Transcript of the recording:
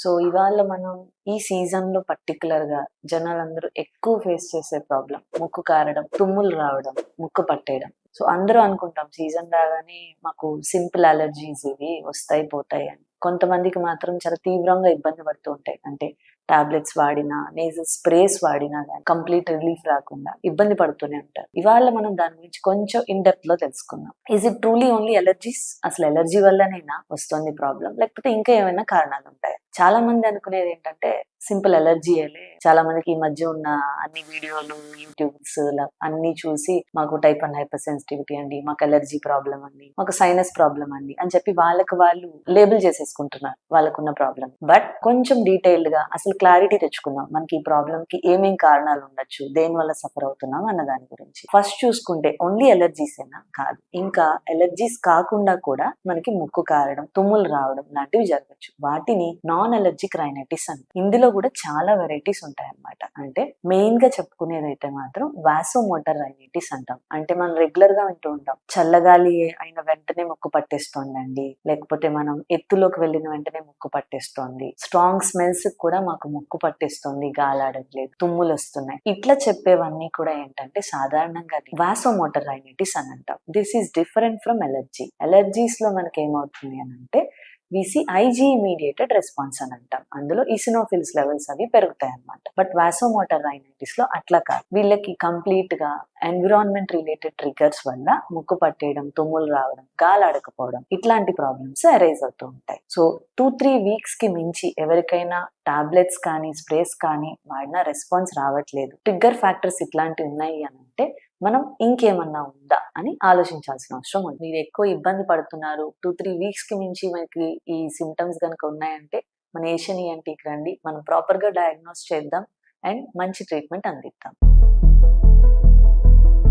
So ఇవాళ మనం ఈ సీజన్ లో పర్టికులర్ గా జనాలందరూ ఎక్కువ ఫేస్ చేసే ప్రాబ్లం ముక్కు కారడం, తుమ్ములు రావడం, ముక్కు పట్టేయడం. సో అందరూ అనుకుంటాం సీజన్ రాగానే మాకు సింపుల్ అలర్జీస్ ఇవి వస్తాయి పోతాయి అని. కొంతమందికి మాత్రం చాలా తీవ్రంగా ఇబ్బంది పడుతూ ఉంటాయి. అంటే టాబ్లెట్స్ వాడినా, నేజల్ స్ప్రేస్ వాడినా కానీ కంప్లీట్ రిలీఫ్ రాకుండా ఇబ్బంది పడుతూనే ఉంటారు. ఇవాళ మనం దాని గురించి కొంచెం ఇన్ డెప్త్ లో తెలుసుకుందాం. Is it truly only allergies? అసలు ఎలర్జీ వల్లనేనా వస్తుంది ప్రాబ్లం, లేకపోతే ఇంకా ఏమైనా కారణాలు ఉంటాయి? చాలా మంది అనుకునేది ఏంటంటే సింపుల్ అలర్జీలే. చాలా మందికి ఈ మధ్య ఉన్న అన్ని వీడియోలు, యూట్యూబ్స్ అన్ని చూసి మాకు టైప్ 1 హైపర్ సెన్సిటివిటీ అండి, మాకు అలర్జీ ప్రాబ్లం అండి, మాకు సైనస్ ప్రాబ్లం అండి అని చెప్పి వాళ్ళకి వాళ్ళు లేబుల్ చేసేసుకుంటున్నారు వాళ్ళకున్న ప్రాబ్లం. బట్ కొంచెం డీటెయిల్డ్ గా అసలు క్లారిటీ తెచ్చుకుందాం, మనకి ఈ ప్రాబ్లం కి ఏమేం కారణాలు ఉండొచ్చు, దేని వల్ల సఫర్ అవుతున్నాం అన్న దాని గురించి. ఫస్ట్ చూసుకుంటే ఓన్లీ అలర్జీస్ ఏనా? కాదు, ఇంకా అలర్జీస్ కాకుండా కూడా మనకి ముక్కు కారడం, తుమ్ములు రావడం లాంటివి జరగచ్చు. వాటిని నాన్ అలర్జిక్ రైనైటిస్ అని. ఇందులో కూడా చాలా వెరైటీస్ ఉంటాయి అన్నమాట. అంటే మెయిన్ గా చెప్పుకునేది అయితే మాత్రం వాసోమోటర్ రైనైటిస్ అంటాం. అంటే మనం రెగ్యులర్ గా వింటూ ఉంటాం, చల్లగాలి అయిన వెంటనే ముక్కు పట్టేస్తోందండి, లేకపోతే మనం ఎత్తులోకి వెళ్ళిన వెంటనే ముక్కు పట్టేస్తోంది, స్ట్రాంగ్ స్మెల్స్ కూడా మాకు ముక్కు పట్టేస్తుంది, గాలాడట్లేదు, తుమ్ములు వస్తున్నాయి. ఇట్లా చెప్పేవన్నీ కూడా ఏంటంటే సాధారణంగా వాసోమోటర్ రైనైటిస్ అని అంటాం. This is different from allergy. Allergies లో మనకి ఏమవుతుంది అని అంటే ఐజీ మీడియేటెడ్ రెస్పాన్స్ అని అంటాం. అందులో ఈసినోఫిల్స్ లెవెల్స్ అవి పెరుగుతాయి అన్నమాట. బట్ వాసోమోటర్ రైనైటిస్ లో అట్లా కాదు. వీళ్ళకి కంప్లీట్ గా ఎన్విరాన్మెంట్ రిలేటెడ్ ట్రిగర్స్ వల్ల ముక్కు పట్టేయడం, తుమ్ములు రావడం, గాలాడకపోవడం ఇట్లాంటి ప్రాబ్లమ్స్ అరైజ్ అవుతూ ఉంటాయి. సో 2-3 వీక్స్ కి మించి ఎవరికైనా టాబ్లెట్స్ కానీ స్ప్రేస్ కానీ వాడినా రెస్పాన్స్ రావట్లేదు, ట్రిగ్గర్ ఫ్యాక్టర్స్ ఇట్లాంటివి ఉన్నాయి అని అంటే మనం ఇంకేమన్నా ఉందా అని ఆలోచించాల్సిన అవసరం ఉంది. మీరు ఎక్కువ ఇబ్బంది పడుతున్నారు, 2-3 వీక్స్ కి మించి మనకి ఈ సిమ్టమ్స్ కనుక ఉన్నాయంటే మన ఏషియన్ ENTకి రండి, మనం ప్రాపర్ గా డయాగ్నోస్ చేద్దాం అండ్ మంచి ట్రీట్మెంట్ అందిద్దాం.